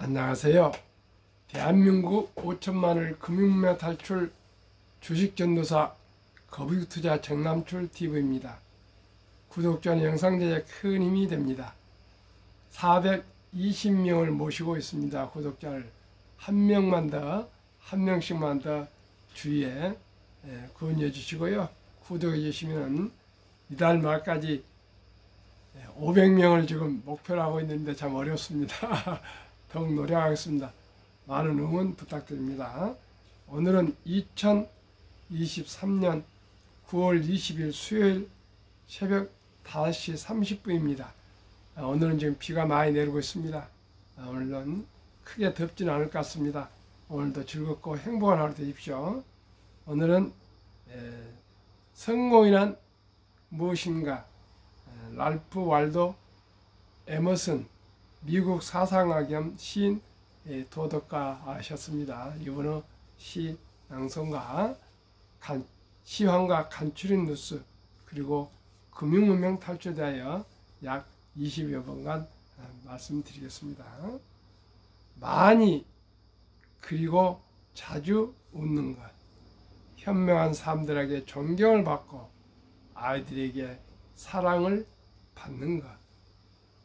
안녕하세요. 대한민국 5천만을 금융매 탈출 주식전도사 거북이투자 정남출 TV입니다. 구독자는 영상 제작에 큰 힘이 됩니다. 420명을 모시고 있습니다. 구독자를 한 명씩만 더 주위에 구원해 주시고요. 구독해 주시면 이달 말까지 500명을 지금 목표로 하고 있는데 참 어렵습니다. 더욱 노력하겠습니다. 많은 응원 부탁드립니다. 오늘은 2023년 9월 20일 수요일 새벽 5시 30분입니다. 오늘은 지금 비가 많이 내리고 있습니다. 오늘은 크게 덥지는 않을 것 같습니다. 오늘도 즐겁고 행복한 하루 되십시오. 오늘은 성공이란 무엇인가? 랄프 waldo 에머슨 미국 사상가 겸 시인 도덕가하셨습니다. 이분은 시 낭송가, 시황과 간추린 뉴스, 그리고 금융문명 탈출에 대하여 약 20여 번간 말씀드리겠습니다. 많이 그리고 자주 웃는 것, 현명한 사람들에게 존경을 받고 아이들에게 사랑을 받는 것,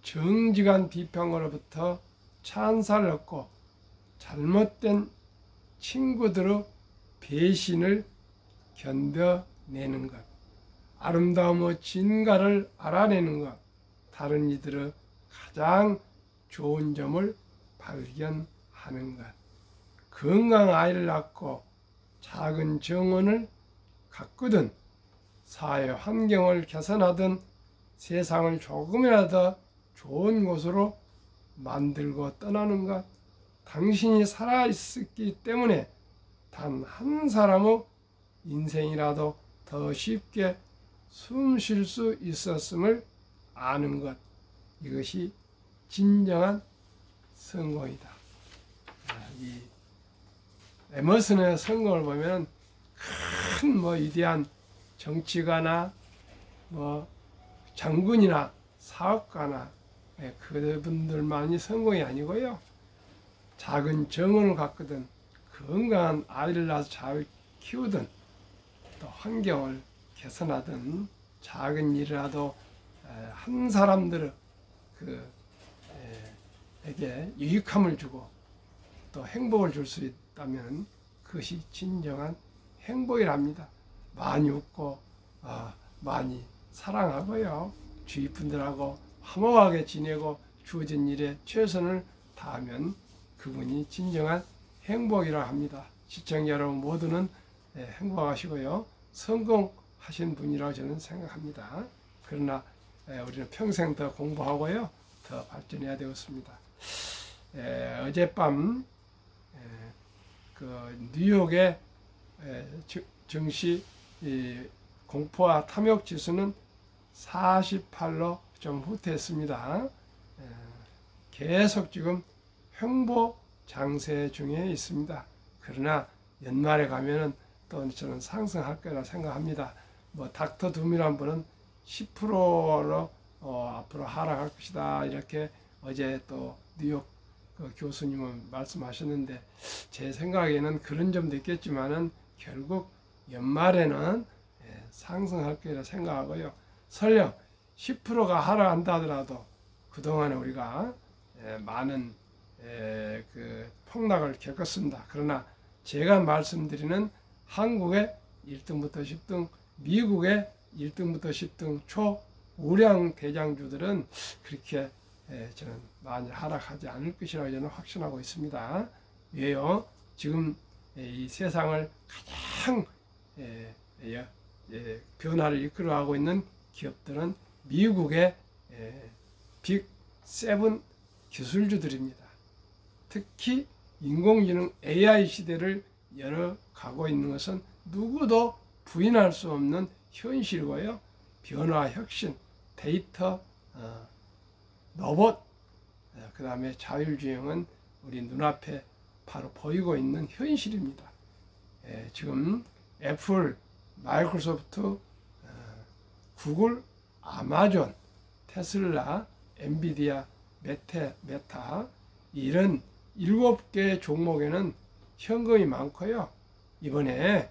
정직한 비평으로부터 찬사를 얻고 잘못된 친구들의 배신을 견뎌내는 것, 아름다움의 진가를 알아내는 것, 다른 이들의 가장 좋은 점을 발견하는 것, 건강한 아이를 낳고 작은 정원을 가꾸든 사회 환경을 개선하든 세상을 조금이라도 좋은 곳으로 만들고 떠나는 것, 당신이 살아있기 때문에 단 한 사람의 인생이라도 더 쉽게 숨 쉴 수 있었음을 아는 것, 이것이 진정한 성공이다. 이 에머슨의 성공을 보면 큰 위대한 정치가나 장군이나 사업가나 그분들만이 성공이 아니고요. 작은 정원을 가꾸든 건강한 아이를 낳아서 잘 키우든 또 환경을 개선하든 작은 일이라도 한 사람들에게 유익함을 주고 또 행복을 줄 수 있다면 그것이 진정한 행복이랍니다. 많이 웃고 많이 사랑하고요. 주위 분들하고 화목하게 지내고 주어진 일에 최선을 다하면 그분이 진정한 행복이라 합니다. 시청자 여러분 모두는 행복하시고요. 성공하신 분이라고 저는 생각합니다. 그러나 우리는 평생 더 공부하고요. 더 발전해야 되겠습니다. 어젯밤 그 뉴욕의 증시 공포와 탐욕 지수는 48로 좀 후퇴했습니다. 계속 지금 횡보 장세 중에 있습니다. 그러나 연말에 가면은 또 저는 상승할 거라 생각합니다. 닥터 둠이란 분은 10%로 앞으로 하락할 것이다 이렇게 어제 또 뉴욕 교수님은 말씀하셨는데 제 생각에는 그런 점도 있겠지만은 결국 연말에는 상승할 거라 생각하고요. 설령 10%가 하락한다 하더라도 그동안에 우리가 많은 그 폭락을 겪었습니다. 그러나 제가 말씀드리는 한국의 1등부터 10등, 미국의 1등부터 10등 초우량 대장주들은 그렇게 저는 많이 하락하지 않을 것이라고 저는 확신하고 있습니다. 왜요? 지금 이 세상을 가장 변화를 이끌어가고 있는 기업들은 미국의 빅 세븐 기술주들입니다. 특히 인공지능 AI 시대를 열어가고 있는 것은 누구도 부인할 수 없는 현실이고요. 변화, 혁신, 데이터, 로봇, 그 다음에 자율주행은 우리 눈앞에 바로 보이고 있는 현실입니다. 지금 애플, 마이크로소프트, 구글, 아마존, 테슬라, 엔비디아, 메타 이런 7개 종목에는 현금이 많고요. 이번에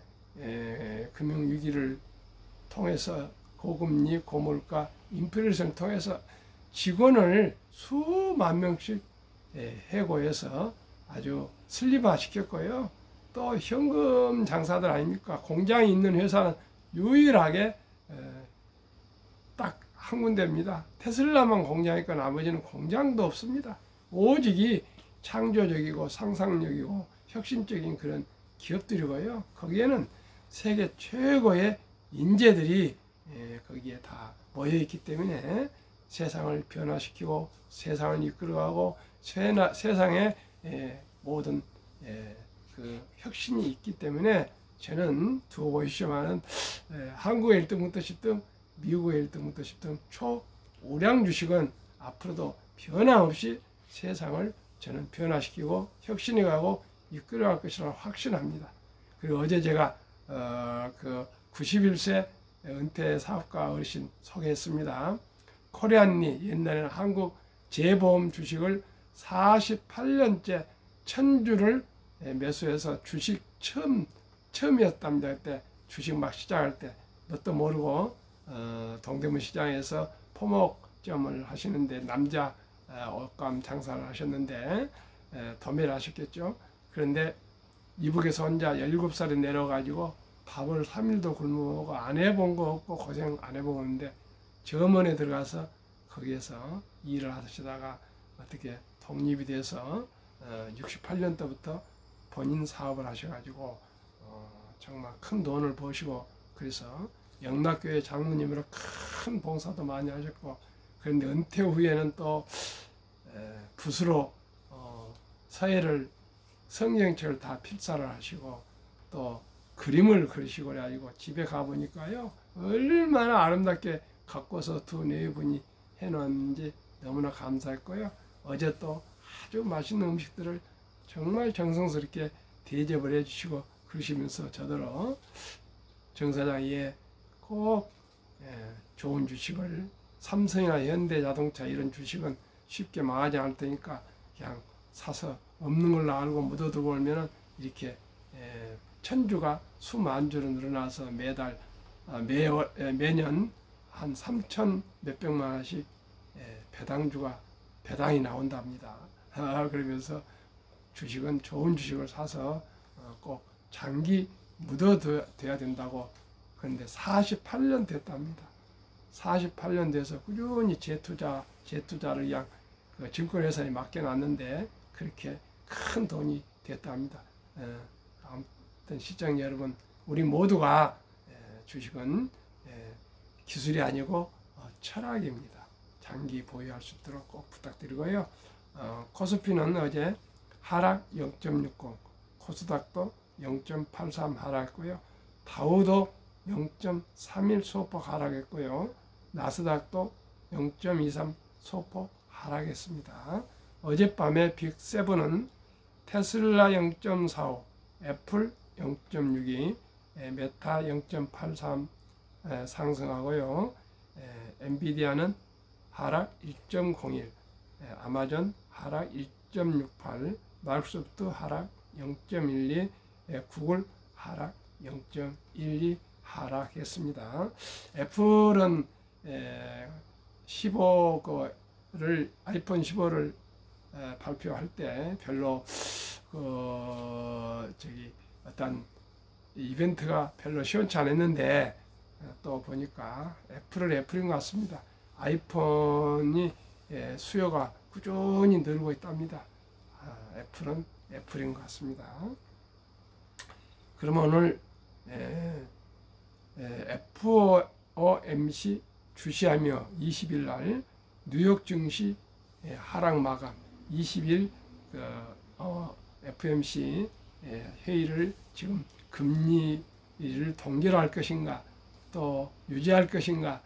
금융위기를 통해서 고금리, 고물가, 인플레이션을 통해서 직원을 수만 명씩 해고해서 아주 슬림화 시켰고요. 또 현금 장사들 아닙니까? 공장이 있는 회사는 유일하게 딱 한 군데입니다. 테슬라만 공장이 있고 나머지는 공장도 없습니다. 오직이 창조적이고 상상력이고 혁신적인 그런 기업들이고요. 거기에는 세계 최고의 인재들이 거기에 다 모여있기 때문에 세상을 변화시키고 세상을 이끌어가고 세상에 모든 그 혁신이 있기 때문에 저는 두고 보시지만은 한국의 1등부터 10등, 미국의 1등부터 10등 초우량 주식은 앞으로도 변함없이 세상을 저는 변화시키고 혁신해가고 이끌어갈 것이라고 확신합니다. 그리고 어제 제가 그 91세 은퇴 사업가 어르신 소개했습니다. 코리안리 옛날에는 한국 재보험 주식을 48년째 1000주를 매수해서 주식 처음이었답니다. 그때 주식 막 시작할 때 뭣도 모르고 동대문 시장에서 포목점을 하시는데 남자 옷감 장사를 하셨는데 도매를 하셨겠죠. 그런데 이북에서 혼자 17살에 내려가지고 밥을 3일도 굶어보고 안 해본 거 없고 고생 안 해보는데 점원에 들어가서 거기에서 일을 하시다가 어떻게 독립이 돼서 68년도부터 본인 사업을 하셔가지고 정말 큰 돈을 버시고 그래서 영락교회 장로님으로 큰 봉사도 많이 하셨고 그런데 은퇴 후에는 또 붓으로 서예를 성경책을 다 필사를 하시고 또 그림을 그리시고 그래가지고 집에 가보니까요 얼마나 아름답게 가꿔서 두 네 분이 해놓았는지 너무나 감사했고요. 어제 또 아주 맛있는 음식들을 정말 정성스럽게 대접을 해주시고 그러시면서 저더러 정 사장이 꼭 좋은 주식을 삼성이나 현대자동차 이런 주식은 쉽게 망하지 않을 테니까 그냥 사서 없는 걸로 알고 묻어두고 오면은 이렇게 1000주가 수만 주로 늘어나서 매달 매년 한 3천 몇백만 원씩 배당이 나온답니다. 그러면서 주식은 좋은 주식을 사서 꼭 장기 묻어둬야 된다고. 그런데 48년 됐답니다. 48년 돼서 꾸준히 재투자를 그냥 그 증권회사에 맡겨놨는데 그렇게 큰 돈이 됐답니다. 아무튼 시청자 여러분, 우리 모두가 주식은 기술이 아니고 철학입니다. 장기 보유할 수 있도록 꼭 부탁드리고요. 코스피는 어제 하락 0.60, 코스닥도 0.83 하락했고요. 다우도 0.31 소폭 하락했고요. 나스닥도 0.23 소폭 하락했습니다. 어젯밤에 빅7은 테슬라 0.45, 애플 0.62, 메타 0.83 상승하고요. 엔비디아는 하락 1.01, 아마존 하락 1.68, 마이크로소프트 하락 0.12, 구글 하락 0.12 하락했습니다. 애플은 15를 아이폰 15를 발표할 때 별로 어떤 이벤트가 별로 시원치 않았는데 또 보니까 애플인 것 같습니다. 아이폰이 수요가 꾸준히 늘고 있답니다. 애플은 애플인 것 같습니다. 그러면 오늘 FOMC 주시하며 20일 날 뉴욕 증시 하락 마감 20일 FOMC 회의를 지금 금리를 동결할 것인가 또 유지할 것인가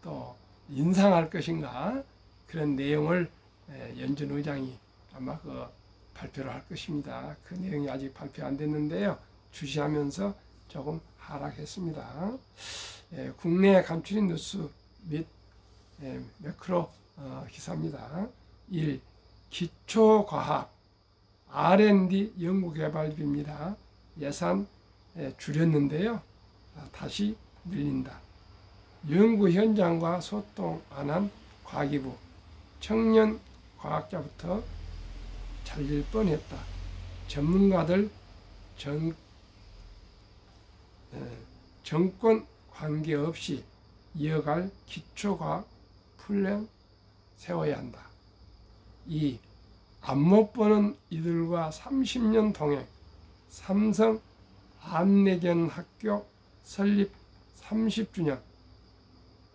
또 인상할 것인가 그런 내용을 연준 의장이 아마 발표를 할 것입니다. 그 내용이 아직 발표 안 됐는데요. 주시하면서 조금 하락했습니다. 국내 감추린 뉴스 및 매크로 기사입니다. 1. 기초과학 R&D 연구개발비입니다. 예산 줄였는데요. 다시 늘린다. 연구 현장과 소통 안 한 과기부, 청년 과학자부터 잘릴 뻔했다. 전문가들 정권 관계없이 이어갈 기초과학 플랜 세워야 한다. 2. 앞못 보는 이들과 30년 동행, 삼성 안내견 학교 설립 30주년,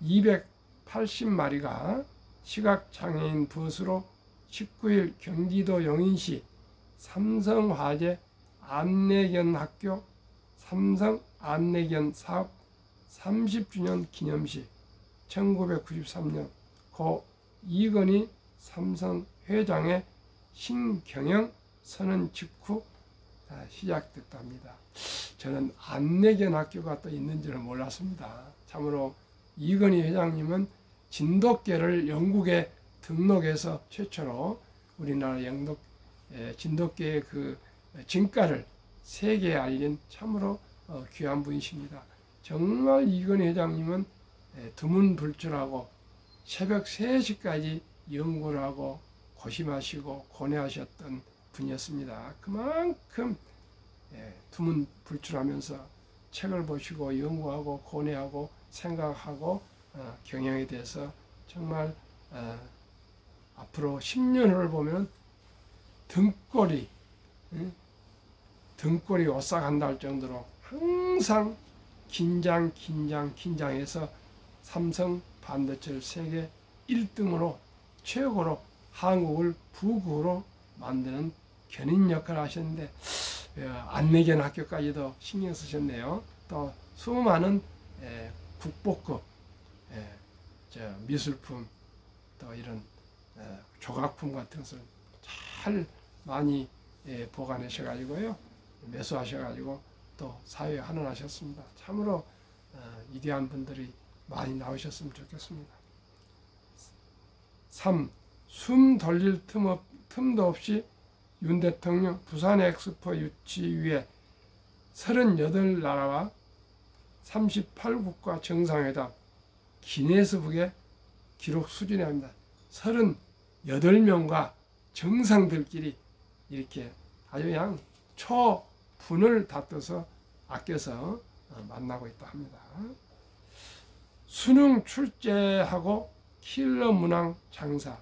280마리가 시각장애인 버스로 19일 경기도 용인시 삼성화재 안내견 학교 삼성 안내견 사업 30주년 기념식 1993년 고 이건희 삼성 회장의 신경영 선언 직후 시작됐답니다. 저는 안내견 학교가 또 있는지는 몰랐습니다. 참으로 이건희 회장님은 진돗개를 영국에 등록해서 최초로 우리나라 진돗개의 그 진가를 세계에 알린 참으로 귀한 분이십니다. 정말 이건희 회장님은 두문불출하고 새벽 3시까지 연구를 하고 고심하시고 고뇌하셨던 분이었습니다. 그만큼 두문불출하면서 책을 보시고 연구하고 고뇌하고 생각하고 경영에 대해서 정말 앞으로 10년 후를 보면 등골이 오싹한다 할 정도로 항상 긴장해서 삼성 반도체를 세계 1등으로 최고로 한국을 부국으로 만드는 견인 역할을 하셨는데 안내견 학교까지도 신경 쓰셨네요. 또 수많은 국보급 미술품 또 이런 조각품 같은 것을 잘 많이 보관하셔가지고요. 매수하셔가지고 또 사회에 환원하셨습니다. 참으로 위대한 분들이 많이 나오셨으면 좋겠습니다. 3. 숨 돌릴 틈도 없이 윤 대통령 부산 엑스포 유치 위해 38나라와 38국가 정상회담 기네스북에 기록 수준해야 합니다. 38명과 정상들끼리 이렇게 아주 그냥 초분을 다퉈서 아껴서 만나고 있다 합니다. 수능 출제하고 킬러 문항 장사,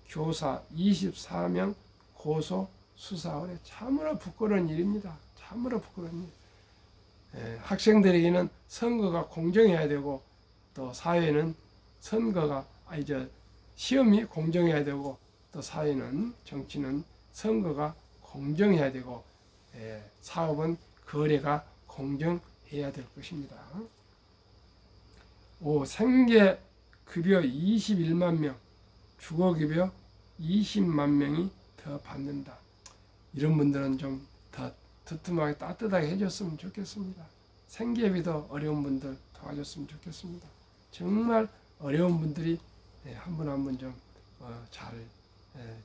교사 24명 고소 수사 의뢰. 참으로 부끄러운 일입니다. 참으로 부끄러운 일. 학생들에게는 선거가 공정해야 되고 또 사회는 시험이 공정해야 되고 또 사회는 정치는 선거가 공정해야 되고 사업은 거래가 공정해야 될 것입니다. 5. 생계급여 21만 명, 주거급여 20만 명이 더 받는다. 이런 분들은 좀 더 두툼하게 따뜻하게 해줬으면 좋겠습니다. 생계비도 어려운 분들 도와줬으면 좋겠습니다. 정말 어려운 분들이 한 분 한 분 좀 잘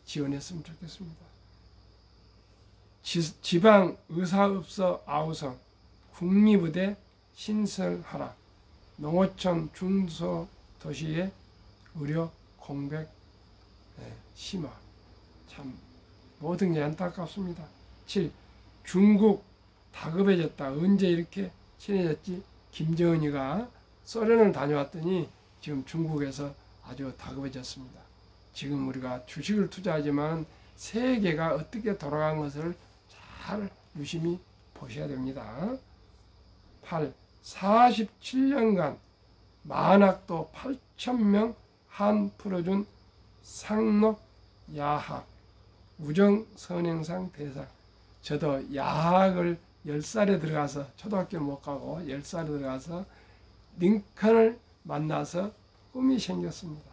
지원했으면 좋겠습니다. 지방 의사읍서 아우성 국립의대 신설하라. 농어촌 중소도시의 의료 공백 심화. 참 모든 게 안타깝습니다. 7. 중국 다급해졌다. 언제 이렇게 친해졌지? 김정은이가 소련을 다녀왔더니 지금 중국에서 아주 다급해졌습니다. 지금 우리가 주식을 투자하지만 세계가 어떻게 돌아간 것을 잘 유심히 보셔야 됩니다. 8. 47년간 만학도 8,000명 한 풀어준 상록 야학 우정선행상 대상. 저도 야학을 10살에 들어가서 초등학교를 못 가고 10살에 들어가서 링컨을 만나서 꿈이 생겼습니다.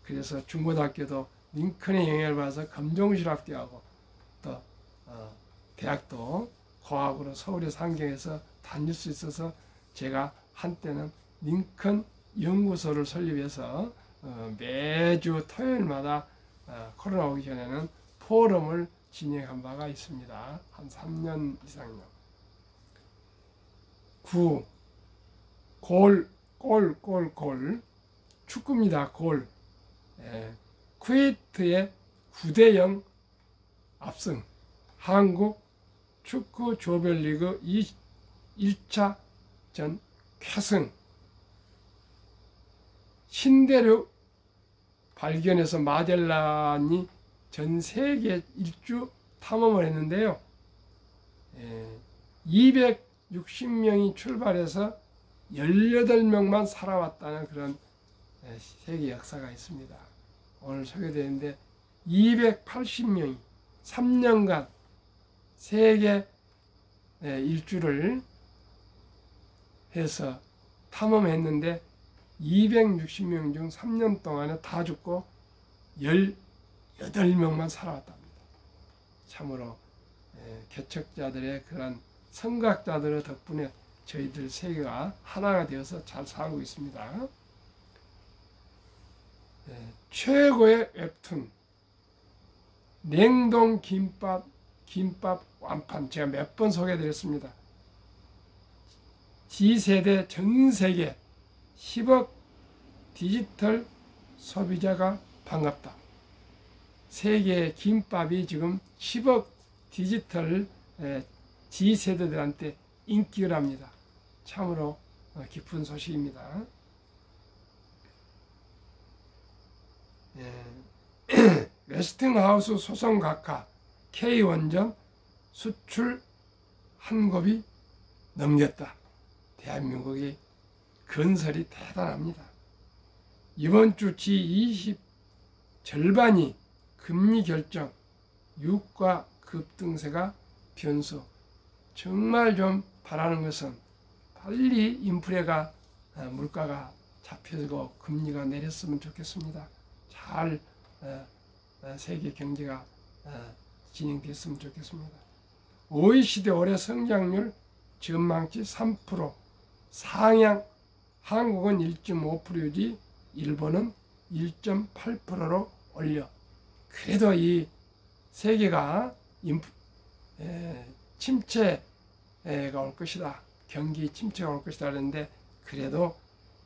그래서 중고등학교도 링컨의 영향을 받아서 검정실학교하고 또 대학도 과학으로 서울의 상경에서 다닐 수 있어서 제가 한때는 링컨 연구소를 설립해서 매주 토요일마다 코로나 오기 전에는 포럼을 진행한 바가 있습니다. 한 3년 이상요. 9. 골. 축구입니다. 골. 쿠웨이트의 9대0 압승. 한국 축구 조별리그 1차 전 쾌승. 신대륙 발견해서 마젤란이 전 세계 일주 탐험을 했는데요. 260명이 출발해서 18명만 살아왔다는 그런 세계 역사가 있습니다. 오늘 소개되는데 280명이 3년간 세계 일주를 해서 탐험했는데 260명 중 3년 동안에 다 죽고 18명만 살아왔답니다. 참으로 개척자들의 그런 선각자들의 덕분에 저희들 세계가 하나가 되어서 잘 살고 있습니다. 최고의 웹툰 냉동 김밥 완판, 제가 몇 번 소개해드렸습니다. G세대 전세계 10억 디지털 소비자가 반갑다. 세계의 김밥이 지금 10억 디지털 G세대들한테 인기를 합니다. 참으로 기쁜 소식입니다. 웨스팅하우스 소송각하 K원전 수출 한 곱이 넘겼다. 대한민국의 건설이 대단합니다. 이번 주 G20 절반이 금리 결정, 유가 급등세가 변수. 정말 좀 바라는 것은 빨리 인플레가 물가가 잡히고 금리가 내렸으면 좋겠습니다. 잘 세계 경제가 진행됐으면 좋겠습니다. OECD 올해 성장률 전망치 3%, 상향. 한국은 1.5% 유지, 일본은 1.8%로 올려. 그래도 이 세계가 침체가 올 것이다. 경기 침체가 올 것이다 그랬는데 그래도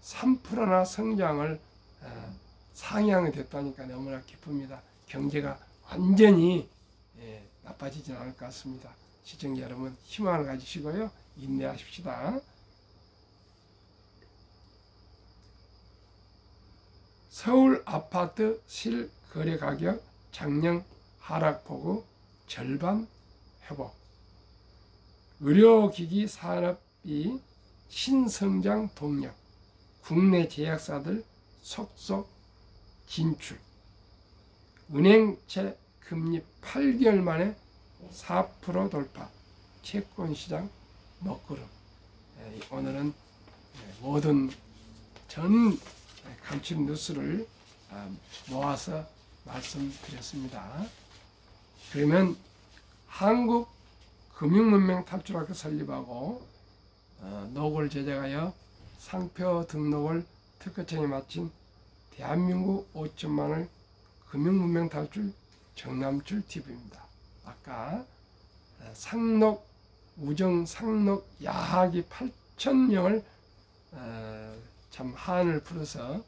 3%나 성장을 상향이 됐다니까 너무나 기쁩니다. 경제가 완전히 나빠지진 않을 것 같습니다. 시청자 여러분 희망을 가지시고요. 인내하십시다. 서울 아파트 실거래 가격 작년 하락폭우 절반 회복. 의료기기 산업이 신성장 동력. 국내 제약사들 속속 진출. 은행채 금리 8개월 만에 4% 돌파. 채권시장 먹구름. 오늘은 모든 전 감축 뉴스를 모아서 말씀드렸습니다. 그러면 한국 금융문명 탈출학교 설립하고 노골 제작하여 상표 등록을 특허청에 마친 대한민국 5천만을 금융문명 탈출 정남출 TV입니다. 아까 상록 우정 상록 야학이 8,000명을 참 한을 풀어서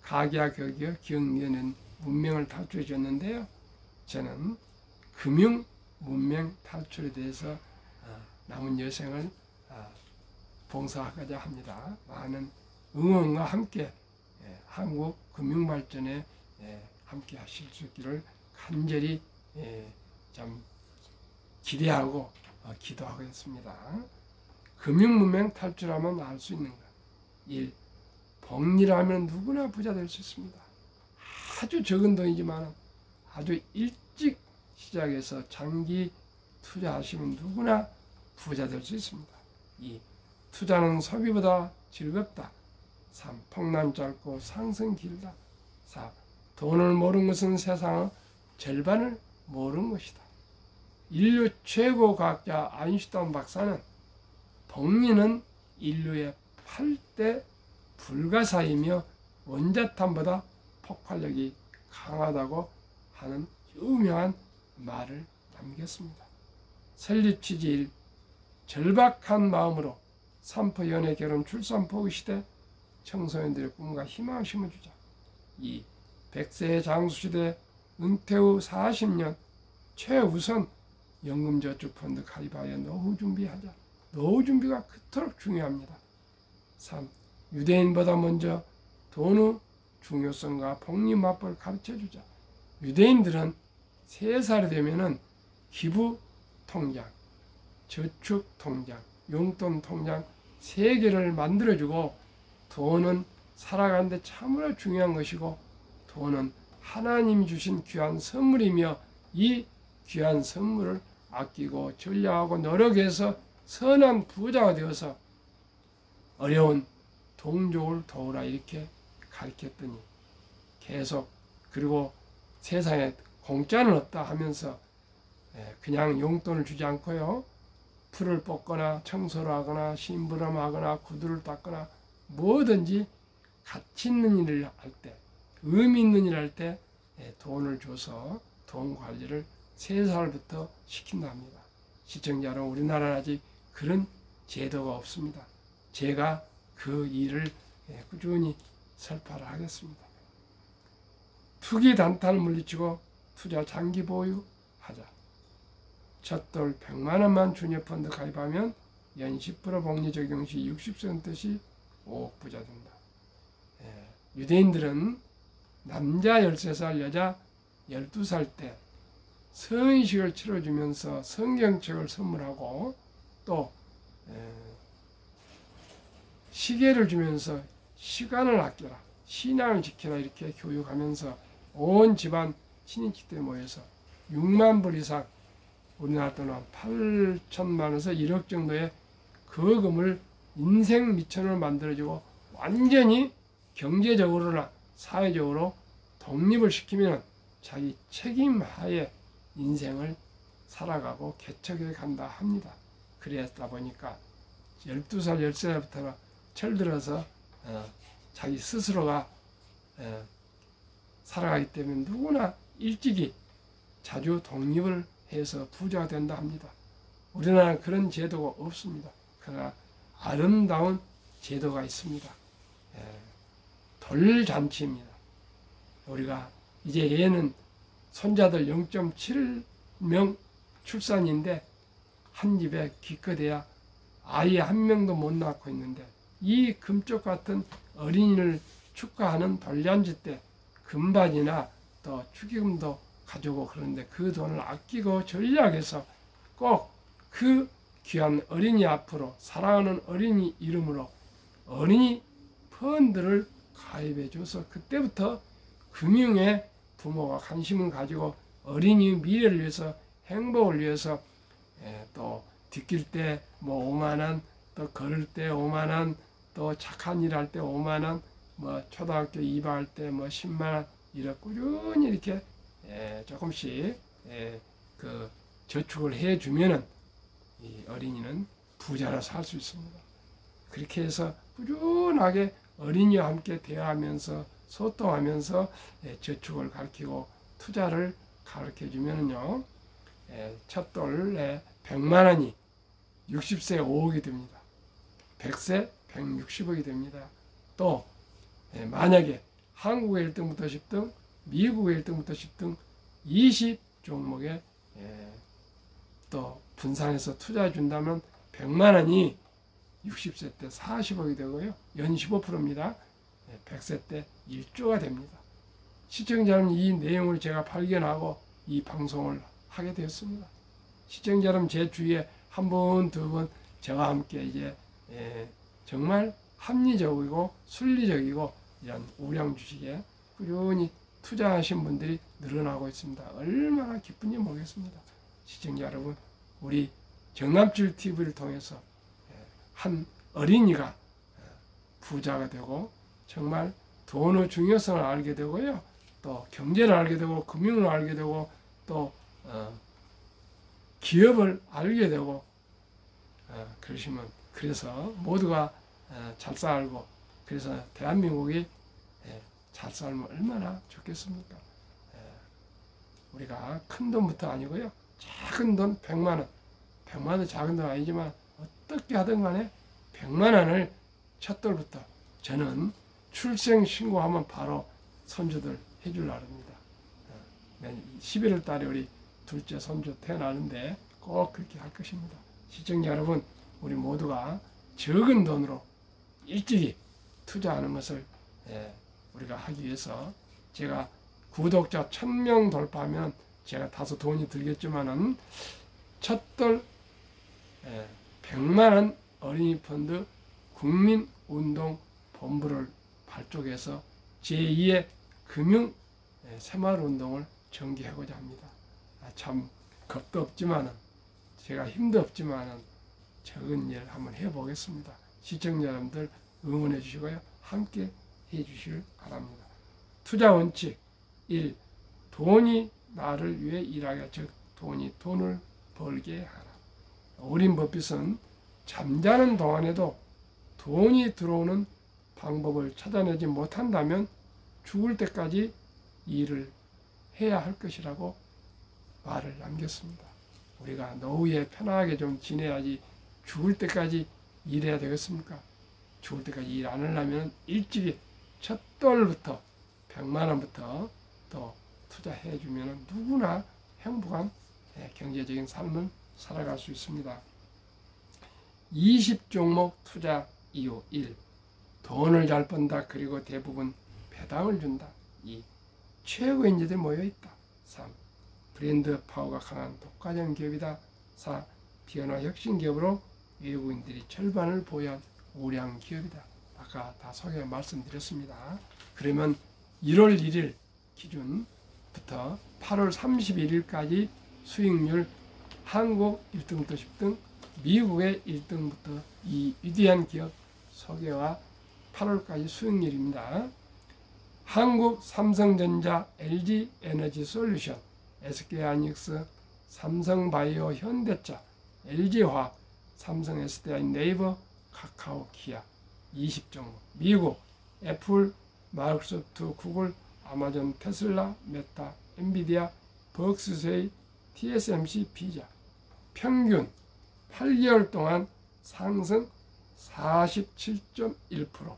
가계와 격이어 기억리는 문명을 탈출해 줬는데요. 저는 금융 문명 탈출에 대해서 남은 여생을 봉사하고자 합니다. 많은 응원과 함께 한국 금융 발전에 함께 하실 수 있기를 간절히 참 기대하고 기도하겠습니다. 금융 문명 탈출하면 알 수 있는 것. 1. 복리하면 누구나 부자 될 수 있습니다. 아주 적은 돈이지만 아주 일찍 시작해서 장기 투자하시면 누구나 부자 될 수 있습니다. 2. 투자는 소비보다 즐겁다. 3. 폭락 짧고 상승 길다. 4. 돈을 모르는 것은 세상의 절반을 모르는 것이다. 인류 최고 과학자 아인슈타인 박사는 복리는 인류의 8대 불가사이며 원자탄보다 폭발력이 강하다고 하는 유명한 말을 담겼습니다. 설립 취지 1. 절박한 마음으로 산포 연애 결혼 출산 포기 시대 청소년들의 꿈과 희망을 심어주자. 2. 100세의 장수시대 은퇴 후 40년 최우선 연금저축펀드 가입하여 노후 준비하자. 노후 준비가 그토록 중요합니다. 3. 유대인보다 먼저 돈의 중요성과 복리맞벌을 가르쳐주자. 유대인들은 3살이 되면은 기부 통장, 저축 통장, 용돈 통장 3개를 만들어주고, 돈은 살아가는데 참으로 중요한 것이고 돈은 하나님이 주신 귀한 선물이며, 이 귀한 선물을 아끼고 전략하고 노력해서 선한 부자가 되어서 어려운 동족을 도우라 이렇게 가르쳤더니 계속, 그리고 세상에 공짜는 없다 하면서 그냥 용돈을 주지 않고요, 풀을 뽑거나 청소를 하거나 심부름하거나 구두를 닦거나 뭐든지 가치 있는 일을 할 때, 의미 있는 일을 할 때 돈을 줘서 돈 관리를 3살부터 시킨다 합니다. 시청자 여러분, 우리나라는 아직 그런 제도가 없습니다. 제가 그 일을 꾸준히 설파를 하겠습니다. 투기 단타를 물리치고 투자 장기 보유하자. 첫돌 100만 원만 주녀펀드 가입하면 연 10% 복리 적용 시 60%시 5억 부자 된다. 유대인들은 남자 13살, 여자 12살 때 성인식을 치러주면서 성경책을 선물하고 또 시계를 주면서 시간을 아껴라, 신앙을 지켜라 이렇게 교육하면서 온 집안 친인戚 때 모여서 6만 불 이상, 우리나라 돈은 8천만 원에서 1억 정도의 거금을 인생 미천을 만들어주고 완전히 경제적으로나 사회적으로 독립을 시키면 자기 책임 하에 인생을 살아가고 개척해 간다 합니다. 그랬다 보니까 12살, 13살부터 철들어서 자기 스스로가 살아가기 때문에 누구나 일찍이 자주 독립을 해서 부자가 된다 합니다. 우리나라는 그런 제도가 없습니다. 그러나 아름다운 제도가 있습니다. 돌잔치입니다. 우리가 이제 얘는 손자들 0.7명 출산인데 한 집에 기껏해야 아이 한 명도 못 낳고 있는데, 이 금쪽 같은 어린이를 축하하는 돌잔치 때 금반이나 또 축의금도 가지고 그러는데 그 돈을 아끼고 전략해서 꼭 그 귀한 어린이 앞으로 사랑하는 어린이 이름으로 어린이 펀드를 가입해 줘서 그때부터 금융에 부모가 관심을 가지고 어린이 미래를 위해서, 행복을 위해서 또 뒷길 때 뭐 5만 원, 또 걸을 때 5만 원, 또 착한 일 할 때 5만 원, 뭐 초등학교 입학할 때 뭐 10만 원, 이렇게 꾸준히 이렇게 조금씩 그 저축을 해주면은 이 어린이는 부자로 살 수 있습니다. 그렇게 해서 꾸준하게 어린이와 함께 대화하면서 소통하면서 저축을 가르치고 투자를 가르쳐 주면은요, 첫 돌에 100만 원이 60세 5억이 됩니다. 100세 160억이 됩니다. 또 만약에 한국의 1등부터 10등, 미국의 1등부터 10등 20 종목에 또 분산해서 투자해 준다면 100만 원이 60세 때 40억이 되고요. 연 15%입니다. 100세 때 1조가 됩니다. 시청자는 이 내용을 제가 발견하고 이 방송을 하게 되었습니다. 시청자 여러분, 제 주위에 한 번, 두 번 저와 함께 이제 정말 합리적이고 순리적이고 이런 우량 주식에 꾸준히 투자하신 분들이 늘어나고 있습니다. 얼마나 기쁜지 모르겠습니다. 시청자 여러분, 우리 정남줄 TV를 통해서 한 어린이가 부자가 되고 정말 돈의 중요성을 알게 되고요, 또 경제를 알게 되고 금융을 알게 되고 또 기업을 알게 되고 그러시면, 그래서 모두가 잘 살고, 그래서 대한민국이 잘 살면 얼마나 좋겠습니까? 우리가 큰 돈부터 아니고요, 작은 돈 100만 원. 100만 원 작은 돈 아니지만 어떻게 하든 간에 100만 원을 첫 돌부터 저는 출생 신고하면 바로 손주들 해주려고 합니다. 11월 달에 우리 둘째 손주 태어나는데 꼭 그렇게 할 것입니다. 시청자 여러분, 우리 모두가 적은 돈으로 일찍이 투자하는 것을 우리가 하기 위해서 제가 구독자 1000명 돌파하면 제가 다소 돈이 들겠지만은 첫돌 100만원 어린이 펀드 국민운동본부를 발족해서 제2의 금융 새마을운동을 전개하고자 합니다. 참 겁도 없지만은 제가 힘도 없지만은 적은 일 한번 해보겠습니다. 시청자 여러분들 응원해 주시고요. 함께 해 주시길 바랍니다. 투자 원칙 1. 돈이 나를 위해 일하게, 즉 돈이 돈을 벌게 하라. 오린 버핏은 잠자는 동안에도 돈이 들어오는 방법을 찾아내지 못한다면 죽을 때까지 일을 해야 할 것이라고 말을 남겼습니다. 우리가 노후에 편하게 좀 지내야지 죽을 때까지 일해야 되겠습니까? 죽을 때까지 일 안 하려면 일찍이 첫 돌부터 100만 원부터 또 투자해 주면 누구나 행복한 경제적인 삶을 살아갈 수 있습니다. 20종목 투자 이유 1. 돈을 잘 번다. 그리고 대부분 배당을 준다. 2. 최고의 인재들이 모여있다. 3. 브랜드 파워가 강한 독과점 기업이다. 4. 변화 혁신 기업으로 외국인들이 절반을 보유한 우량 기업이다. 아까 다 소개 말씀드렸습니다. 그러면 1월 1일 기준부터 8월 31일까지 수익률 한국 1등부터 10등, 미국의 1등부터 이 위대한 기업 소개와 8월까지 수익률입니다. 한국 삼성전자, LG 에너지 솔루션, SK하이닉스, 삼성바이오 현대차, LG화학, 삼성 SDI, 네이버, 카카오, 기아 20종목. 미국 애플, 마이크로소프트, 구글, 아마존, 테슬라, 메타, 엔비디아, 버크스세이, TSMC, 피자. 평균 8개월 동안 상승 47.1%,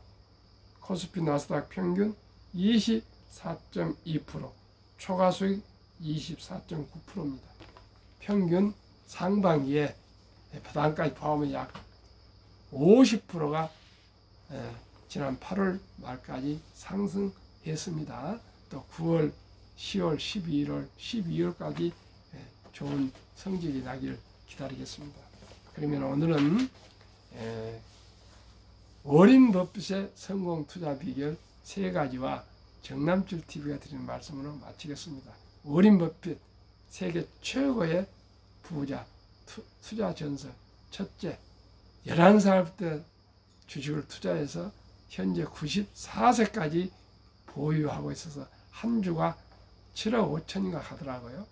코스피 나스닥 평균 24.2%, 초과수익 24.9%입니다. 평균 상반기에 배당까지 포함하면 약 50%가 지난 8월 말까지 상승했습니다. 또 9월, 10월, 11월, 12월까지 좋은 성적이 나기를 기다리겠습니다. 그러면 오늘은 워린 버핏의 성공 투자 비결 3가지와 정남줄 TV가 드리는 말씀으로 마치겠습니다. 워린 버핏, 세계 최고의 부자, 투자 전설. 첫째, 11살부터 주식을 투자해서 현재 94세까지 보유하고 있어서 한 주가 7억 5천인가 하더라고요.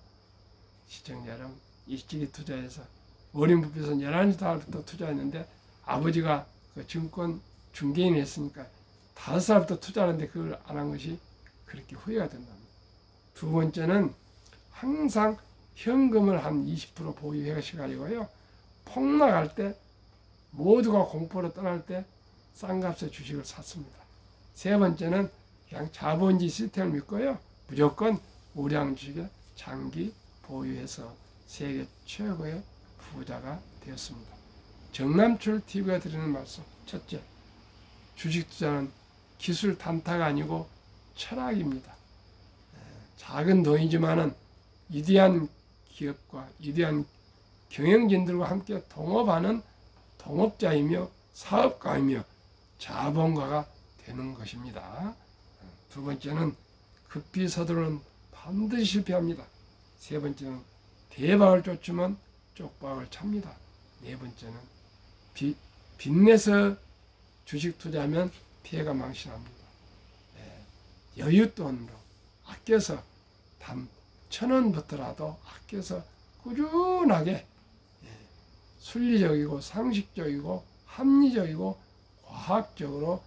시청자 여러분, 일찍이 투자해서 워린 버핏은 11살부터 투자했는데 아버지가 그 증권 중개인 했으니까 5살부터 투자하는데 그걸 안 한 것이 그렇게 후회가 된답니다. 두 번째는 항상 현금을 한 20% 보유해 가시고요. 폭락할 때 모두가 공포로 떠날 때 싼 값에 주식을 샀습니다. 세 번째는 그냥 자본주의 시스템을 믿고요. 무조건 우량 주식에 장기 보유해서 세계 최고의 부자가 되었습니다. 정남출 TV가 드리는 말씀. 첫째, 주식 투자는 기술 단타가 아니고 철학입니다. 작은 돈이지만은 위대한 기업과 위대한 경영진들과 함께 동업하는 동업자이며 사업가이며 자본가가 되는 것입니다. 두 번째는 급히 서두르는 반드시 실패합니다. 세 번째는 대박을 쫓으면 쪽박을 찹니다. 네 번째는 빚내서 주식 투자하면 피해가 망신합니다. 여윳돈으로 아껴서 단 1,000원부터라도 아껴서 꾸준하게 순리적이고 상식적이고 합리적이고 과학적으로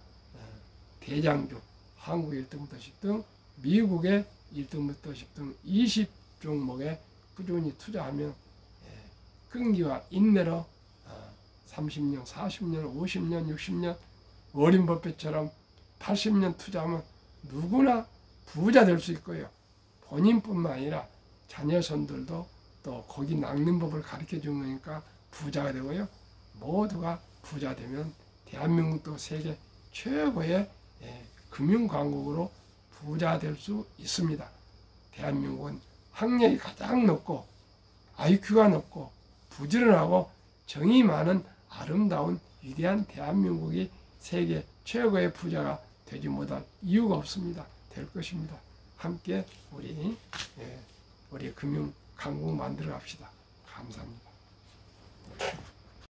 대장주, 한국 1등부터 10등, 미국의 1등부터 10등 20종목의 꾸준히 투자하면 끈기와 인내로 30년, 40년, 50년, 60년 워린 버핏처럼 80년 투자하면 누구나 부자 될 수 있고요. 본인뿐만 아니라 자녀손들도 또 거기 낚는 법을 가르쳐 주는 거니까 부자가 되고요. 모두가 부자 되면 대한민국도 세계 최고의 금융강국으로 부자 될 수 있습니다. 대한민국은 학력이 가장 높고 IQ가 높고 부지런하고 정이 많은 아름다운 위대한 대한민국이 세계 최고의 부자가 되지 못할 이유가 없습니다. 될 것입니다. 함께 우리 금융 강국 만들어 갑시다. 감사합니다.